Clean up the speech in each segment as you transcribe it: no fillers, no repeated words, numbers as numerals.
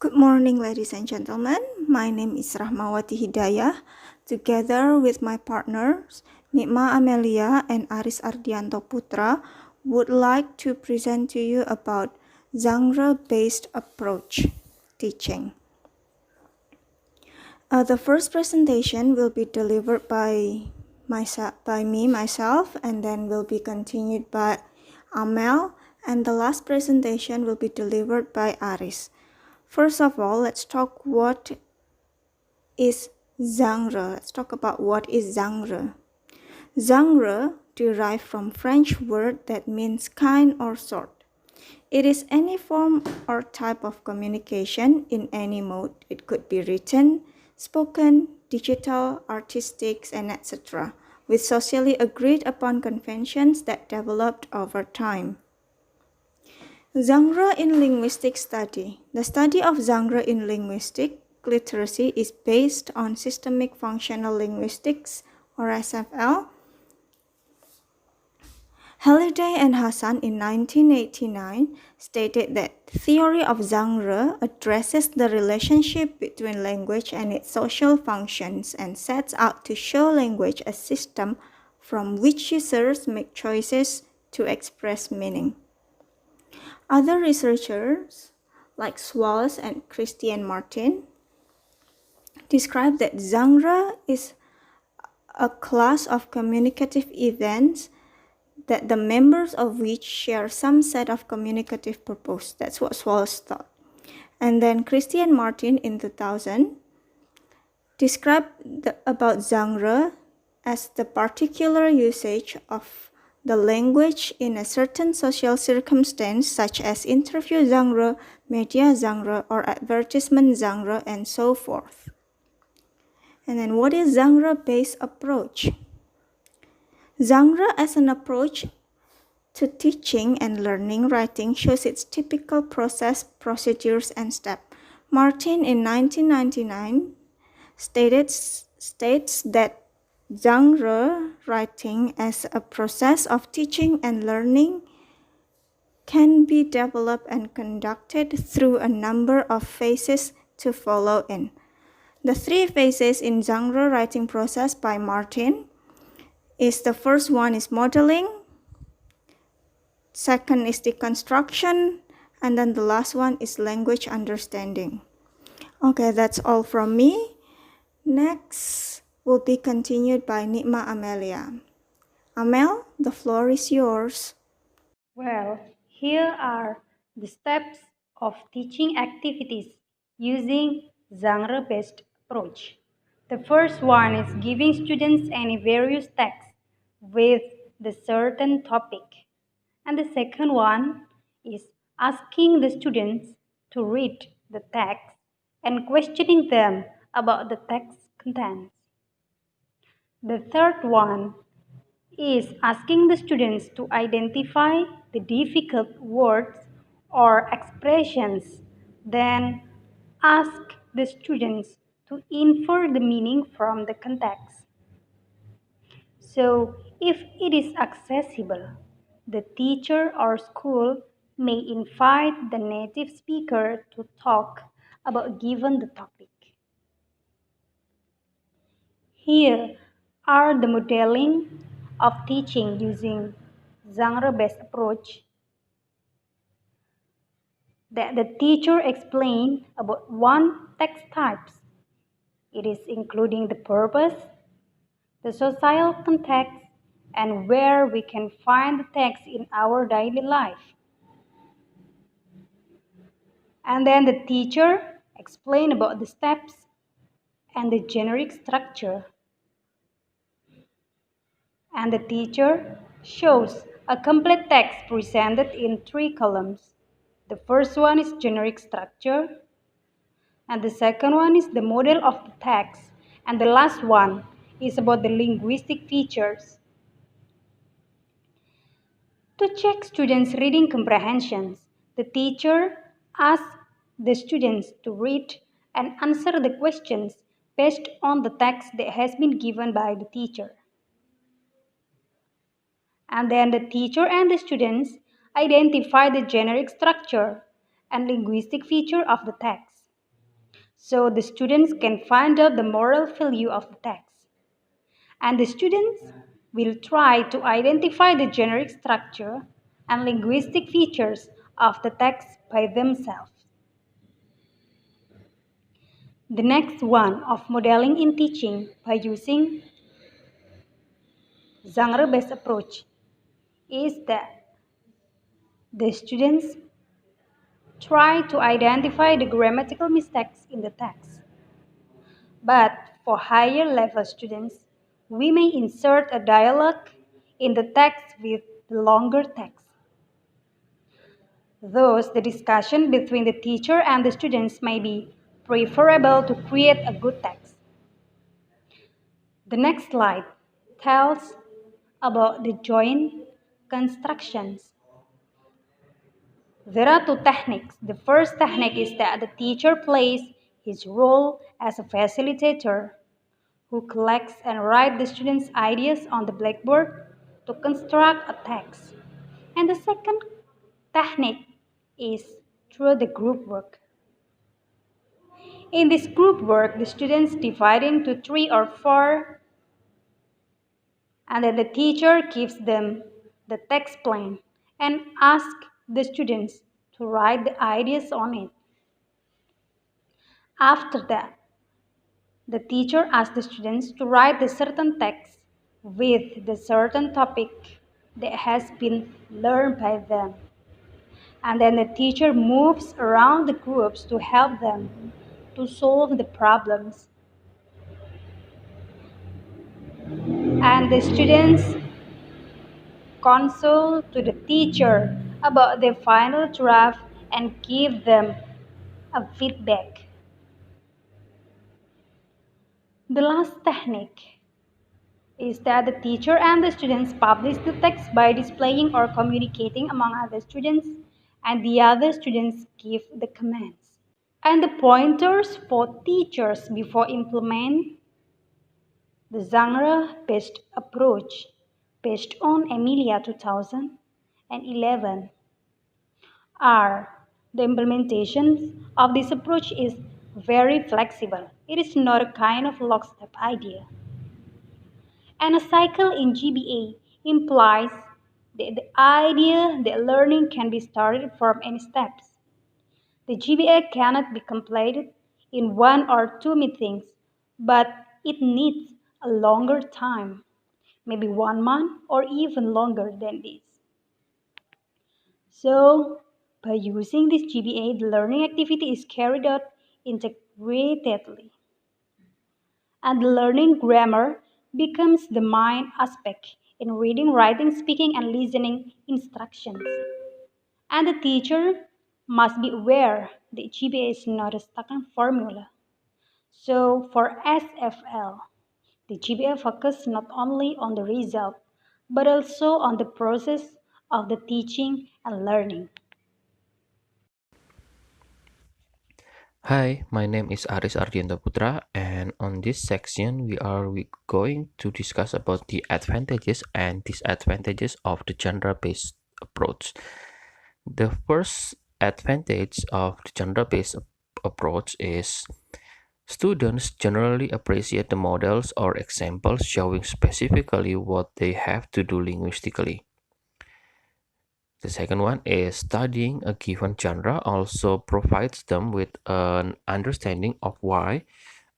Good morning, ladies and gentlemen. My name is Rachmawati Hidayah. Together with my partners, Amalia and Aris Ardianto Putra, would like to present to you about genre-based approach teaching. The first presentation will be delivered by myself, and then will be continued by Amel, and the last presentation will be delivered by Aris. First of all, let's talk what is genre. Let's talk about what is genre. Genre derived from French word that means kind or sort. It is any form or type of communication in any mode. It could be written, spoken, digital, artistic, and etc., with socially agreed upon conventions that developed over time. Genre in linguistic study. The study of genre in linguistic literacy is based on systemic functional linguistics, or SFL. Halliday and Hassan in 1989 stated that theory of genre addresses the relationship between language and its social functions and sets out to show language a system from which users make choices to express meaning. Other researchers, like Swallows and Christian Martin, describe that genre is a class of communicative events that the members of which share some set of communicative purpose. That's what Swallows thought. And then Christian Martin in 2000 described about genre as the particular usage of the language in a certain social circumstance, such as interview genre, media genre, or advertisement genre, and so forth. And then what is genre-based approach? Genre as an approach to teaching and learning writing shows its typical process, procedures, and steps. Martin in 1999 states that genre writing as a process of teaching and learning can be developed and conducted through a number of phases to follow in. The three phases in genre writing process by Martin is the first one is modeling, second is deconstruction, and then the last one is language understanding. Okay, that's all from me. Next will be continued by Amalia. Amel, the floor is yours. Well, here are the steps of teaching activities using genre-based approach. The first one is giving students any various texts with the certain topic. And the second one is asking the students to read the text and questioning them about the text contents. The third one is asking the students to identify the difficult words or expressions, then ask the students to infer the meaning from the context. So, if it is accessible, the teacher or school may invite the native speaker to talk about given the topic. Here are the modeling of teaching using genre-based approach that the teacher explained about one text types. It is including the purpose, the social context, and where we can find the text in our daily life. And then the teacher explained about the steps and the generic structure. And the teacher shows a complete text presented in 3 columns. The first one is generic structure, and the second one is the model of the text, and the last one is about the linguistic features. To check students' reading comprehensions, the teacher asks the students to read and answer the questions based on the text that has been given by the teacher. And then the teacher and the students identify the generic structure and linguistic feature of the text. so the students can find out the moral value of the text. And the students will try to identify the generic structure and linguistic features of the text by themselves. The next one of modeling in teaching by using genre-based approach is that the students try to identify the grammatical mistakes in the text. But for higher level students, we may insert a dialogue in the text with the longer text. Thus, the discussion between the teacher and the students may be preferable to create a good text. The next slide tells about the joint constructions. There are two techniques. The first technique is that the teacher plays his role as a facilitator who collects and writes the students' ideas on the blackboard to construct a text. And the second technique is through the group work. In this group work, the students divide into 3 or 4, and then the teacher gives them the text plan and asks the students to write the ideas on it. After that, the teacher asks the students to write the certain text with the certain topic that has been learned by them. And then the teacher moves around the groups to help them to solve the problems. And the students consult to the teacher about their final draft and give them a feedback. The last technique is that the teacher and the students publish the text by displaying or communicating among other students, and the other students give the comments. And the pointers for teachers before implement the genre-based approach based on Amalia 2011 are the implementation of this approach is very flexible. It is not a kind of lockstep idea. And a cycle in GBA implies that the idea that learning can be started from any steps. The GBA cannot be completed in 1 or 2 meetings, but it needs a longer time, maybe 1 month or even longer than this. So, by using this GBA, the learning activity is carried out integratedly. And learning grammar becomes the main aspect in reading, writing, speaking, and listening instructions. And the teacher must be aware that GPA is not a stagnant formula. So for SFL, the GPA focuses not only on the result, but also on the process of the teaching and learning. Hi, my name is Aris Ardianto Putra, and on this section, we going to discuss about the advantages and disadvantages of the genre-based approach. The first advantage of the genre-based approach is students generally appreciate the models or examples showing specifically what they have to do linguistically. The second one is studying a given genre also provides them with an understanding of why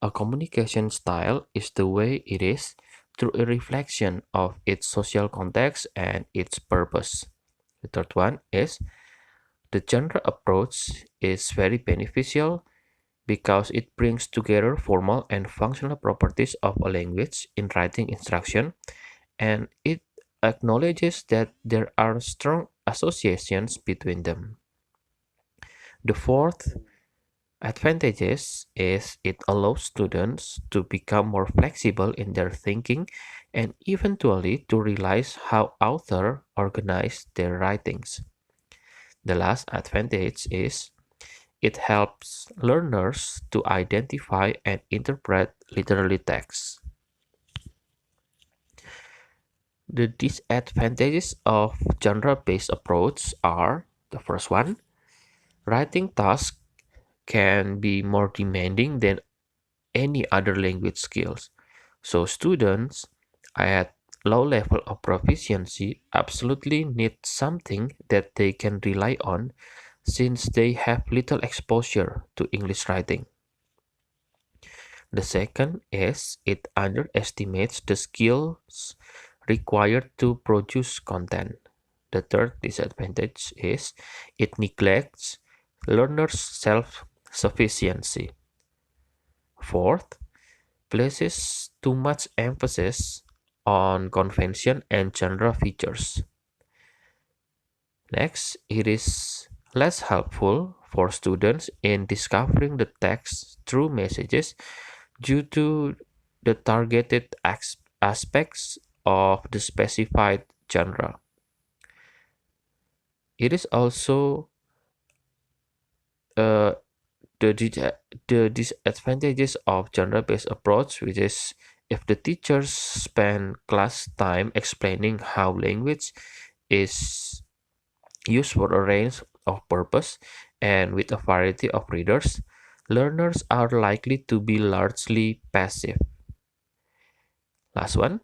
a communication style is the way it is through a reflection of its social context and its purpose. The third one is the genre approach is very beneficial because it brings together formal and functional properties of a language in writing instruction, and it acknowledges that there are strong associations between them. The fourth advantages is it allows students to become more flexible in their thinking and eventually to realize how authors organize their writings. The last advantage is it helps learners to identify and interpret literary texts. The disadvantages of genre-based approach are the first one, writing tasks can be more demanding than any other language skills. So students at low level of proficiency absolutely need something that they can rely on since they have little exposure to English writing. The second is it underestimates the skills required to produce content. The third disadvantage is it neglects learners' self-sufficiency. Fourth, places too much emphasis on convention and genre features. Next, it is less helpful for students in discovering the text through messages due to the targeted aspects of the specified genre. It is also uh, the disadvantages of genre-based approach, which is if the teachers spend class time explaining how language is used for a range of purpose and with a variety of readers, learners are likely to be largely passive. Last one,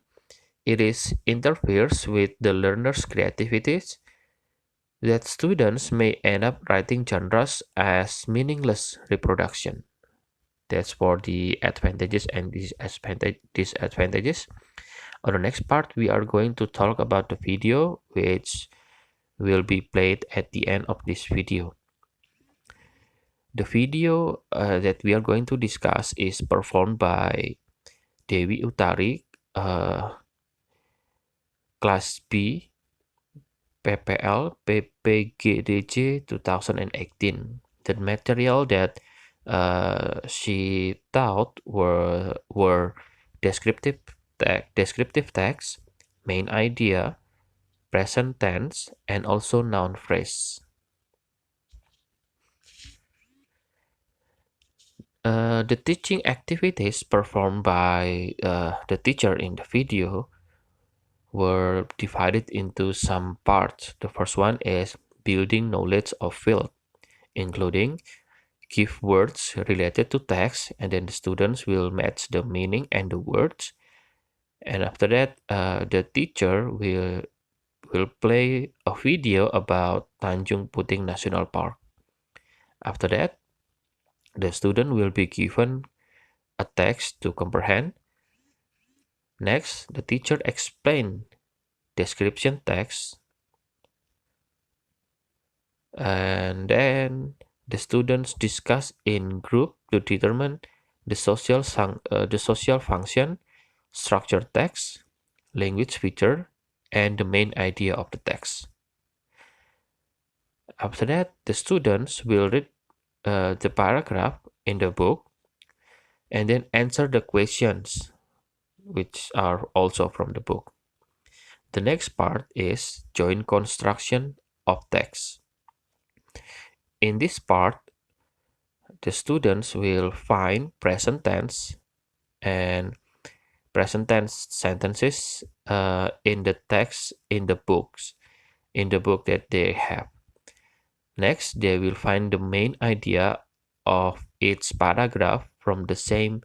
it is interferes with the learner's creativity that students may end up writing genres as meaningless reproduction. That's for the advantages and disadvantages. On the next part, we are going to talk about the video, which will be played at the end of this video. The video that we are going to discuss is performed by Dewi Utari, Class B, PPL, PPGDJ 2018. The material that she taught were descriptive text, main idea, present tense, and also noun phrase. The teaching activities performed by the teacher in the video were divided into some parts. The first one is building knowledge of field, including give words related to text, and then the students will match the meaning and the words. And after that, the teacher will play a video about Tanjung Puting National Park. After that, the student will be given a text to comprehend. Next, the teacher explain description text, and then the students discuss in group to determine the social function, structure text, language feature, and the main idea of the text. After that, the students will read the paragraph in the book and then answer the questions which are also from the book. The next part is joint construction of text. In this part, the students will find present tense and present tense sentences in the text in the book that they have. Next, they will find the main idea of each paragraph from the same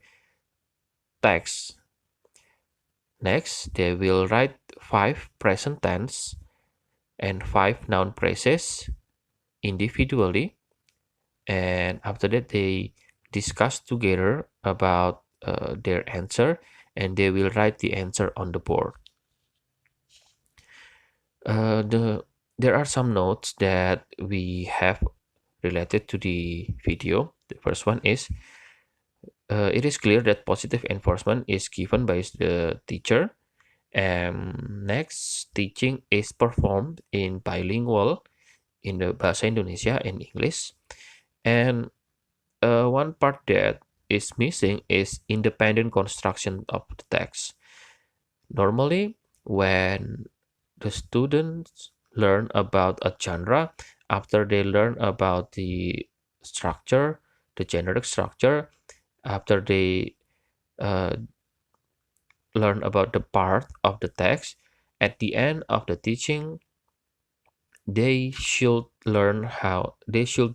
text. Next, they will write 5 present tense and 5 noun phrases individually, and after that they discuss together about their answer, and they will write the answer on the board. There are some notes that we have related to the video. The first one is it is clear that positive enforcement is given by the teacher. Next, teaching is performed in bilingual in the Bahasa Indonesia and English. And one part that is missing is independent construction of the text. Normally, when the students learn about a genre, after they learn about the structure, the generic structure, after they learn about the part of the text, at the end of the teaching, they should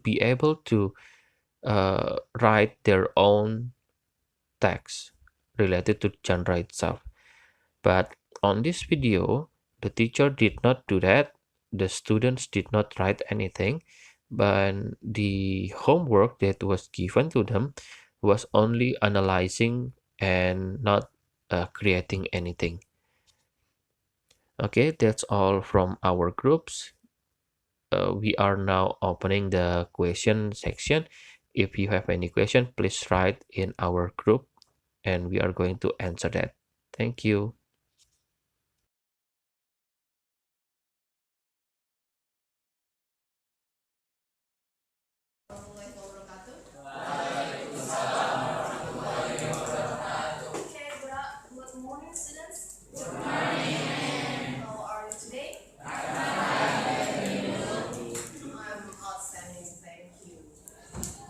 be able to write their own text related to genre itself. But on this video, the teacher did not do that. The students did not write anything, but the homework that was given to them was only analyzing and not creating anything. Okay, that's all from our groups. We are now opening the question section. If you have any question, please write in our group and we are going to answer that. Thank you. Okay, good morning, students. Good morning. How are you today? I'm outstanding, thank you.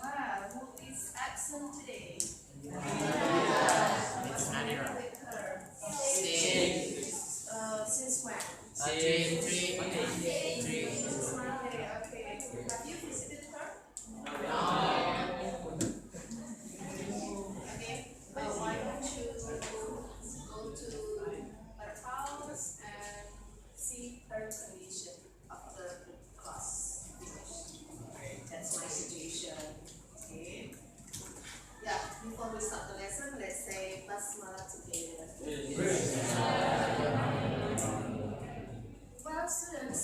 Well, who is absent today? What's the name with her? Since when? Since Monday, okay. Have you visited her? Okay, why don't you go to her house and see her condition after class finished. That's my suggestion. Okay. Yeah, before we start the lesson, let's say basmalah together. Well, students,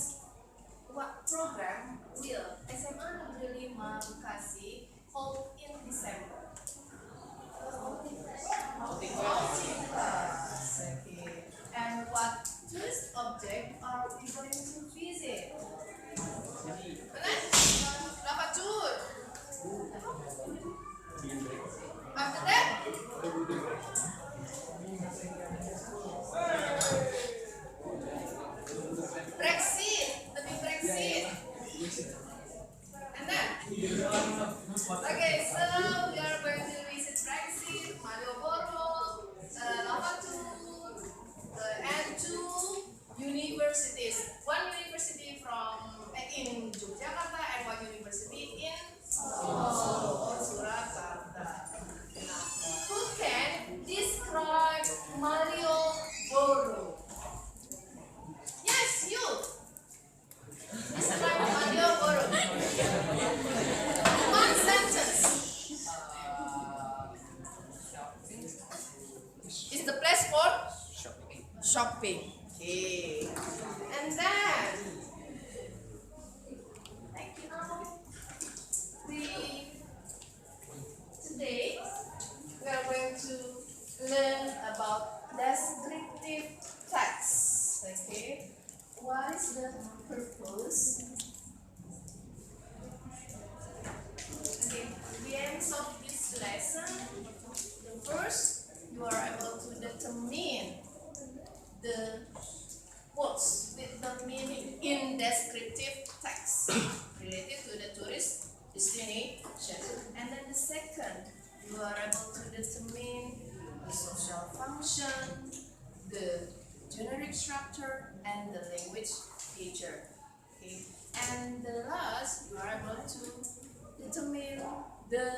what program will SMA Negeri 5 Bekasi hold in December? Class, okay. And what tourist object are we going to visit? Benar? Dapat tour. After that? Brexit. Lebih Brexit. And then? Okay, so we are going to visit Brexit, Malioboro, Lavatur, and two universities. One university in Yogyakarta and one university in Surakarta. Who can describe Malioboro? Yes, you. Describe Malioboro. One sentence. Is the place for shopping. Okay. And then thank you. Today we are going to learn about descriptive text. Okay. What is the purpose? Okay. At the end of this lesson, first you are able to determine the words with the meaning in descriptive text related to the tourist destination. And then the second, you are able to determine the social function, the generic structure, and the language feature. Okay. And the last, you are able to determine the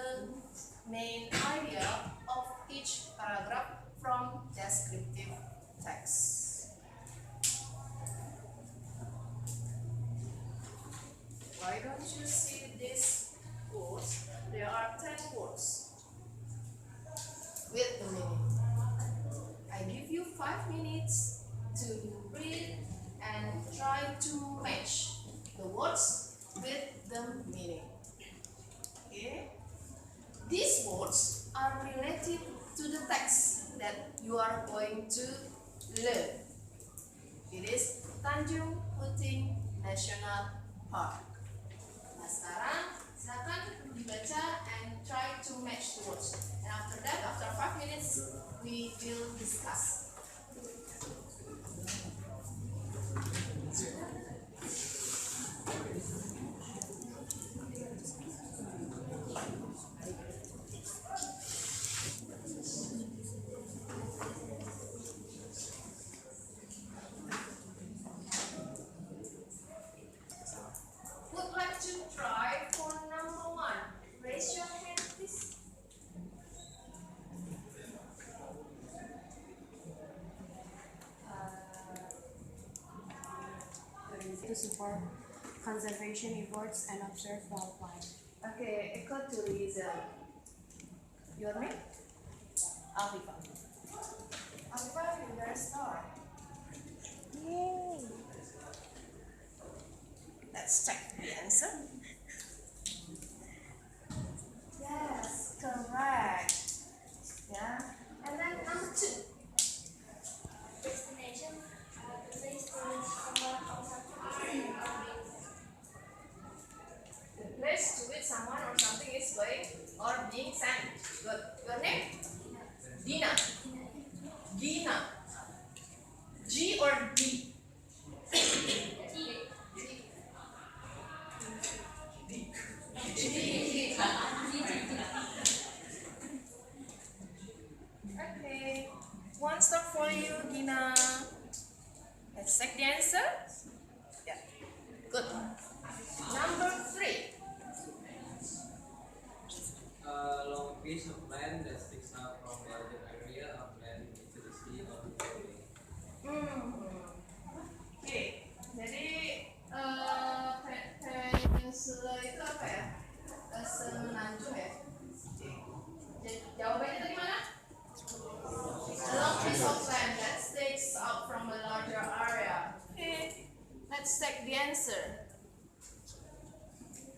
main idea of each paragraph from descriptive text. Why don't you see these words? There are 10 words with the meaning. I give you 5 minutes to read and try to match the words with the meaning. Okay? These words are related to the text that you are going to learn. It is Tanjung Puting National Park. Nah, sekarang silakan dibaca and try to match the words. And after that, after 5 minutes, we will discuss. Would like to try for number 1. Raise your hand. support conservation efforts and observe wildlife. Okay, ecotourism. Your name? Afifa. Afifa, you better start. Yay! Let's check the answer. Yes, correct. Yeah. And then number 2. Destination, the place to which someone or something is going or being sent. The place to which someone or something is going or being sent. Good. Your name? Dina. Dina. G or D? Okay. One star for you, Dina. Let's check the answer. Yeah. Good. Number 3. A long piece of land that sticks out from a larger area of land into the sea or the lake. Oke. Jadi peninsula itu apa ya? Semenanjung ya. Oke. Jadi jawabannya tadi mana? A long piece of land that sticks out from a larger area. Okay. Let's check the answer.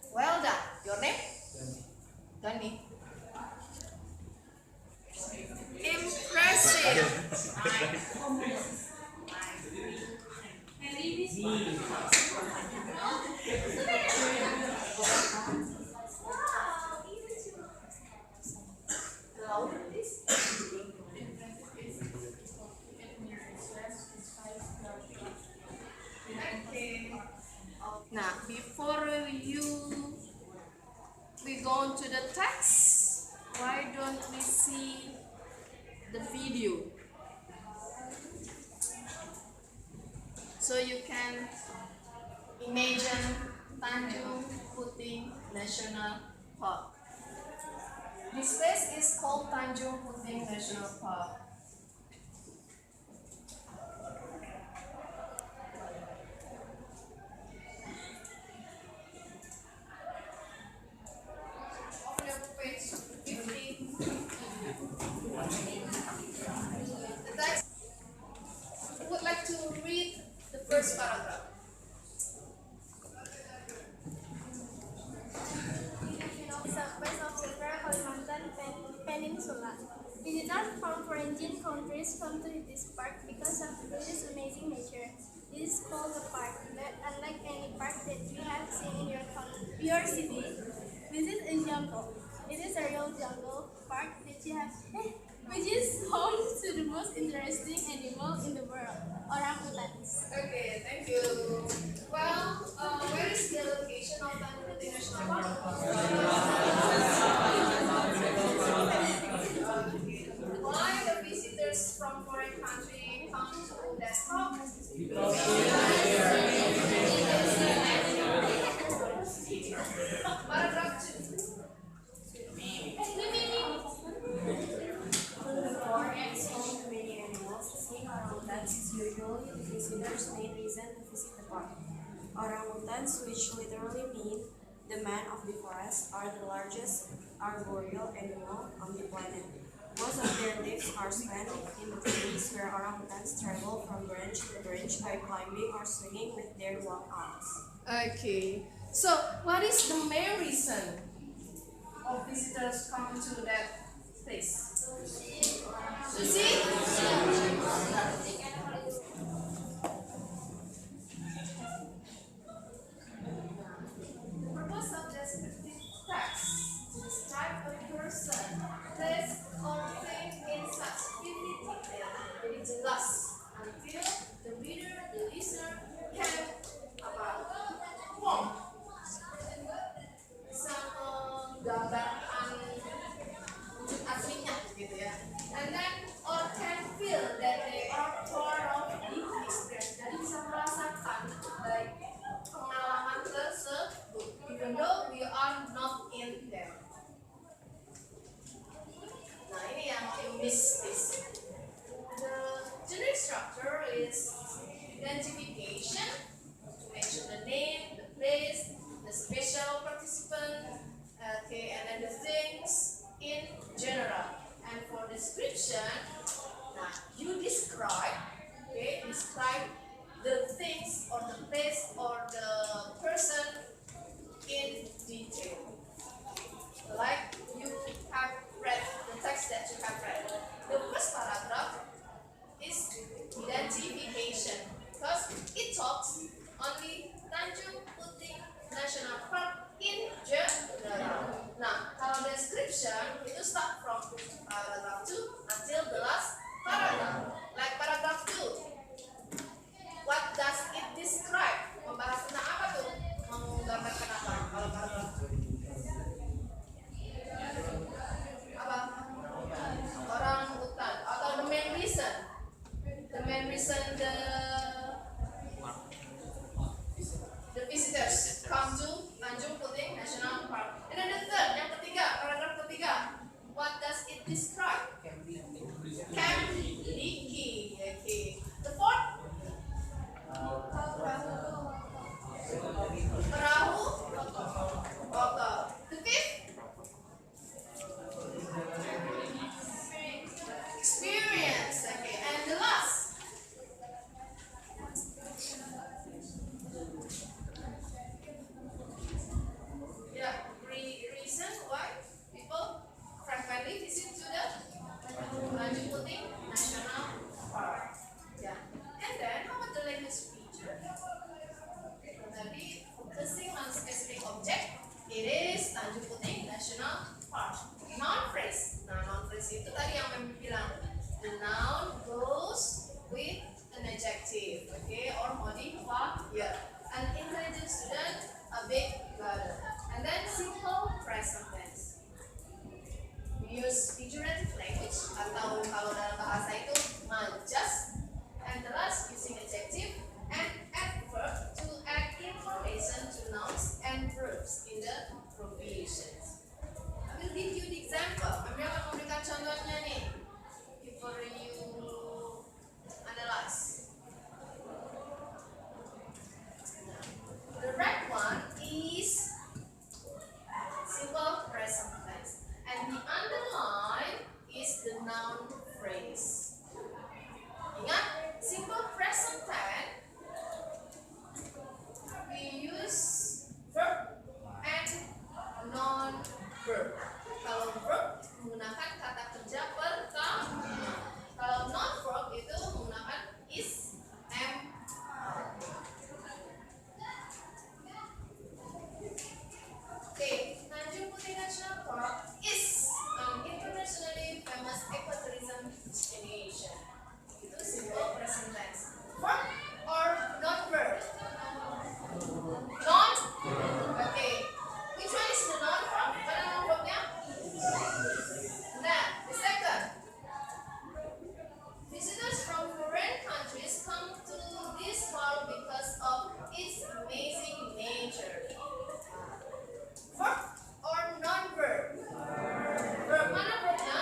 Well done. Your name? Dani. Impressive. Okay. Now, before we go to the text, why don't we see the video so you can imagine Tanjung Puting National Park. This place is called Tanjung Puting National Park. Open up page 50. The text. I would like to read the first paragraph. Southwest of Central Kalimantan Peninsula. Visitors from foreign countries come to this park because of its amazing nature. This is called a park, but unlike any park that you have seen in your city, this is a jungle. It is a real jungle park that you have, which is home to the most interesting animal in the world, orangutans. Okay, thank you. Well, where is the location of Tanjung Puting National Park? Why the visitors from foreign country come to that park? Paragraph 2. The park is home to many animals. Seeing orangutans is usually the visitor's main reason to visit the park. Orangutans, which literally mean the man of the forest, are the largest arboreal animal on the planet. Most of their lives are spent in the trees, where orangutans travel from branch to branch by climbing or swinging with their long arms. Okay, so what is the main reason of visitors come to that place? To see? The purpose of this text to describe a person, place, or thing in such vivid detail that it lasts until the reader, the listener, can bisa menggambarkan wujud aslinya gitu ya. And then or can feel that they are part of the experience. Jadi bisa merasakan like pengalaman tersebut, even though we are not in them. Nah ini yang miss this. The generic structure is identification, to mention the description itu start from paragraph 2 until the last paragraph. Like paragraph 2. What does it describe? Membahas tentang apa tuh? Menggambarkan apa? Kalau paragraph 2. Apa? Orang hutan atau the main reason. The main reason the visitors come to Tanjung Puting National Park. And then the third, yang ketiga, paragraf ketiga. What does it describe? Camp Leaky. Okay. The fourth, perahu motor. The fifth, experience. Okay. And the last, reason why people frequently visit to the Tanjung Puting National Park. Yeah. And then how about the language feature? Tadi focusing on specific object, it is Tanjung Puting National Park. Noun phrase. Nah, noun phrase itu tadi yang Mem bilang. The noun goes with an adjective, okay, or modifier. An intelligent student, a big brother. And then simple present tense. We use figurative language atau kalau dalam bahasa itu majas. And the last using adjective and adverb to add information to nouns and verbs in the provisions. I will give you the example. Kami akan memberikan contohnya nih. For you analyze. The red one is simple present tense, and the underline is the noun phrase. Ingat, simple present tense we use verb and non-verb. Kalau verb menggunakan kata kerja pertama. Kalau non-verb itu menggunakan is, am, are. Okay, Tanjung Puting National Park is an internationally famous ecotourism destination. Itu simple present tense. Verb or non-verb? Non? Okay. Which one is the non-verb? Mana non-verbnya? Nah, the second. Visitors from foreign countries come to this park because of its amazing nature. Verb or non-verb? Verb, mana verbnya?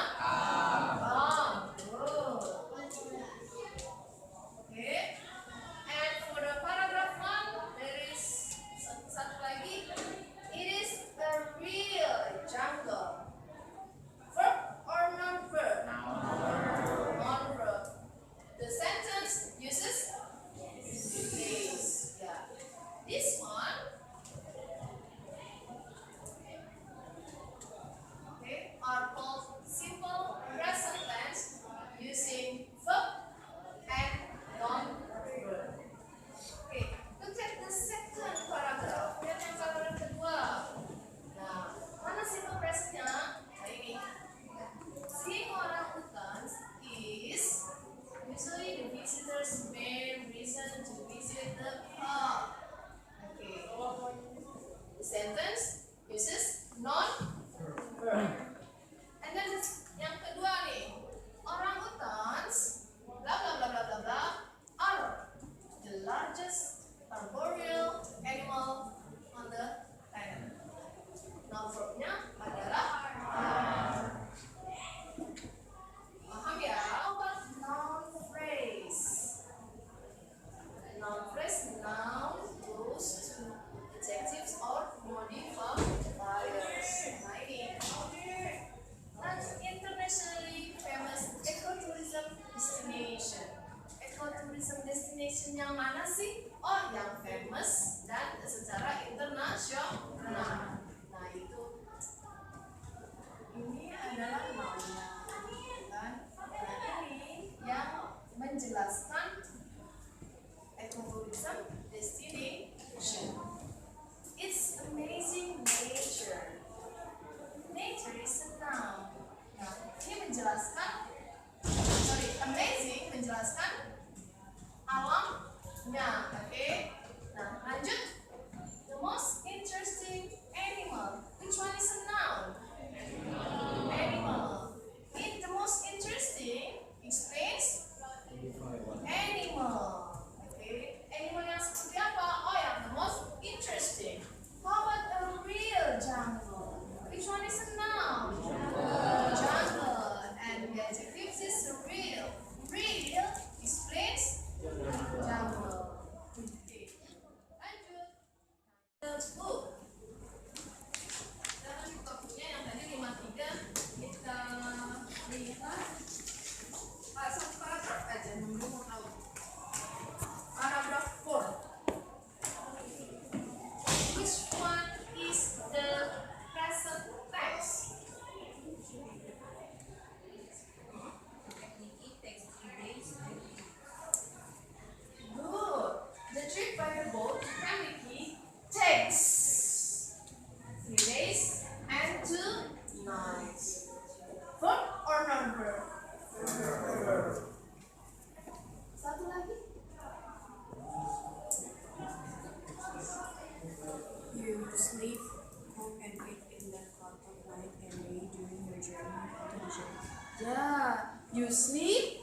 Yeah, you sleep,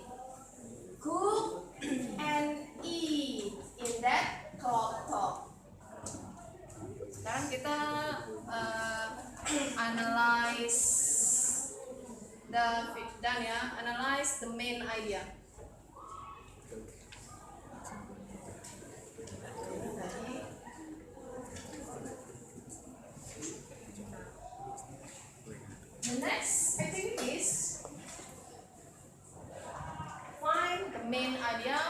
cook, and eat in that clock top. Sekarang kita analyze analyze the main idea. The next activity is find the main idea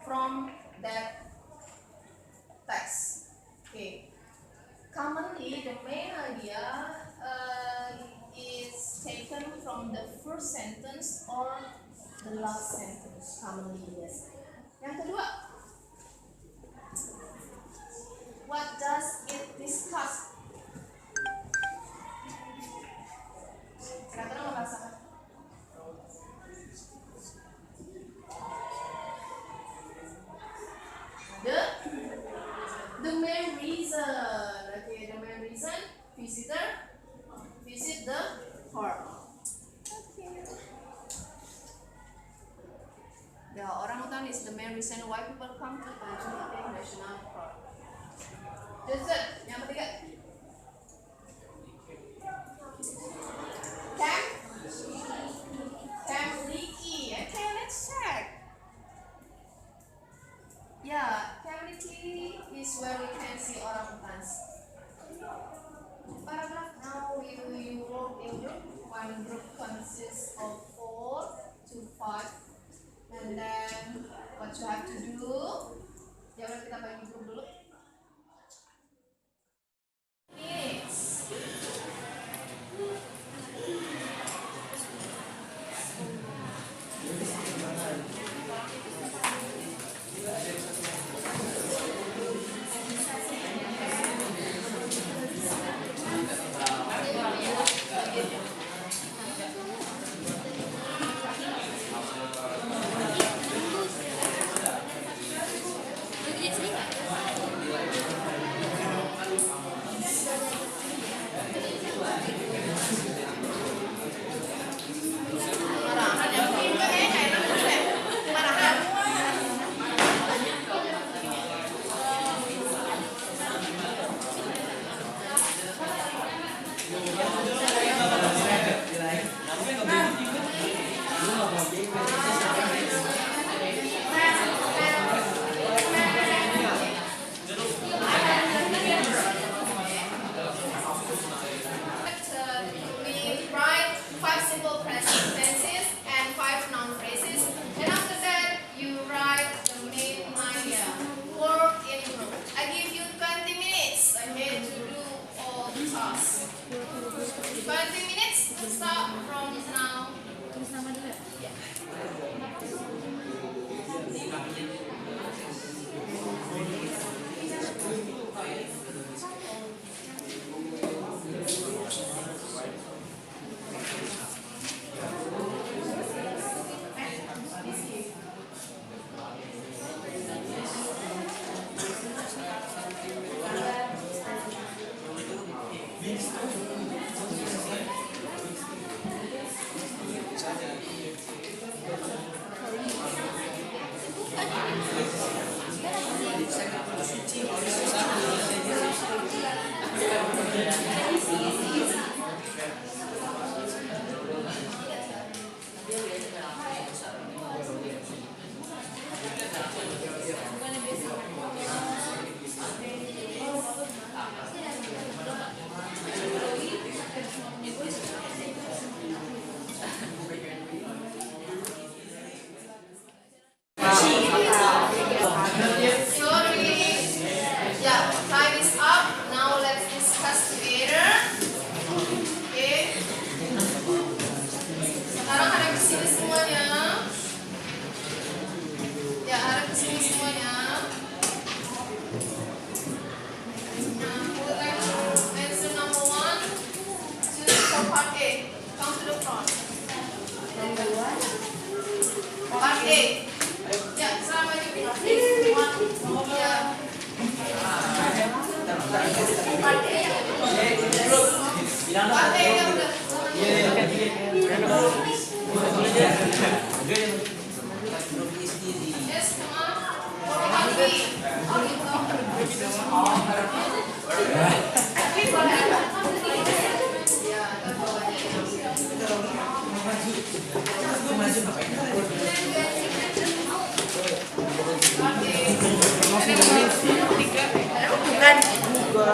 from that text. Okay. Commonly, the main idea is taken from the first sentence or the last sentence. Commonly, yes. Yang kedua, what does it discuss? Silakan merasakan. The main reason. Okay, the main reason. Visitor visit the park. The orangutan is the main reason why people come to Rachmawati National Park. Dessert. Yang ketiga. Camp leaky. Okay, let's check. Yeah, Camp leaky is where we can see orangutans. Paragraph now you work in group. One group consists of 4 to 5. And then what you have to do? Ya udah kita bagi grup dulu. Next.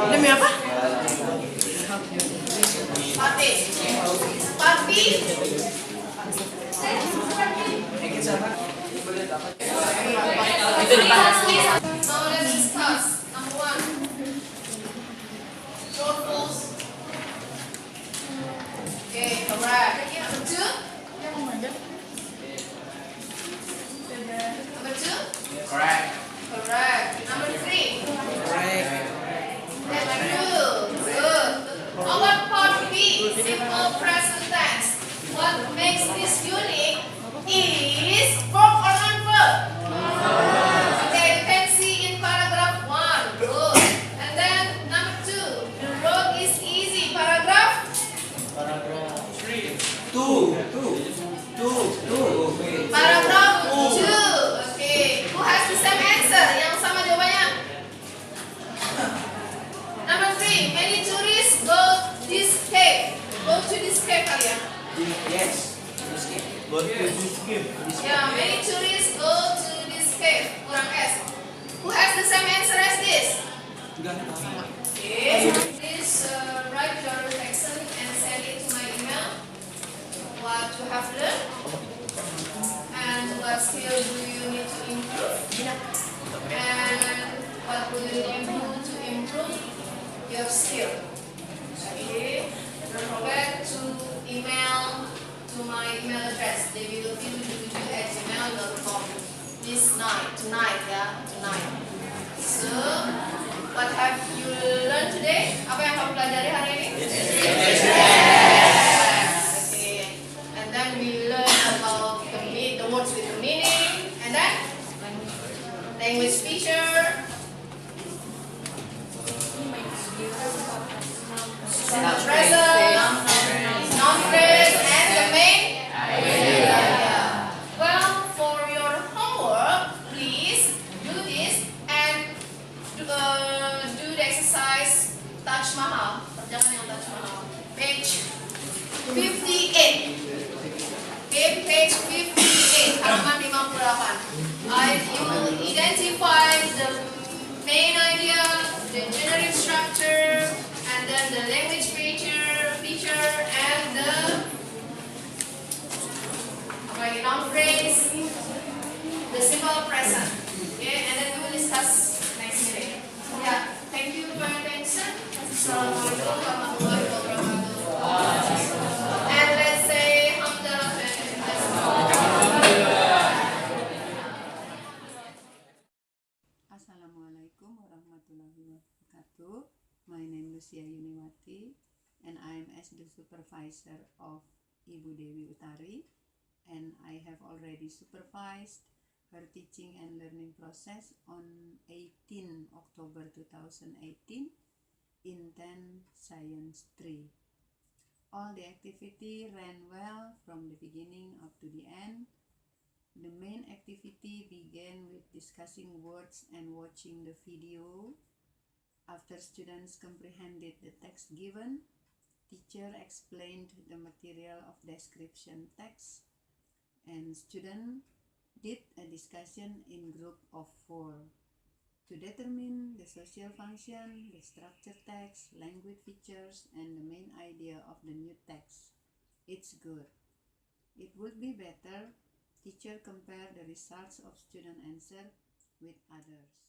Demi apa? Papi. Papi. Now let's discuss. Number one. Short forms. Okay, correct. Number two. Number two. Correct. Correct. Number three. Correct. Number two. Good. Our part B, simple present tense. What makes this unique is verb or non-verb. Okay, you can see in paragraph 1. Good. And then number 2, the road is easy. Paragraph 2. Paragraph 2. Okay. Who has the same answer? Yang sama jawabannya. Number 3. Many tourists go this cave. Go to this cave kalian. Yes. Yeah, many tourists go to this cave. Kurang S. Who has the same answer as this? Okay. Please write your reflection and send it to my email. What you have learned and what skill do you need to improve and what will you do to improve your skill. Okay. Don't forget to email to my email address dwi.anggani@gmail.com this night, tonight. So, what have you learned today? Apa yang kamu pelajari hari ini? Okay. And then we learn about the words with the meaning, and then language feature, simple present, noun phrase, and the main idea. Well, for your homework, please do this and do the exercise Taj Mahal. Kerjakan yang Taj Mahal. Page 58. Okay, page 58, halaman 58. You identify the main idea, the generic structure, and then the language feature, and the noun phrase, the simple present. Okay, and then we will discuss next meeting. Yeah, thank you for your attention. Assalamualaikum warahmatullahi wabarakatuh. And let's say hamdalah. Assalamualaikum warahmatullahi wabarakatuh. My name is Yuniwati and I am as the supervisor of Ibu Dewi Utari, and I have already supervised her teaching and learning process on 18 October 2018 in 10 Science 3. All the activity ran well from the beginning up to the end. The main activity began with discussing words and watching the video. After students comprehended the text given, teacher explained the material of description text, and students did a discussion in group of 4 to determine the social function, the structure text, language features, and the main idea of the new text. It's good. It would be better teacher compare the results of student answer with others.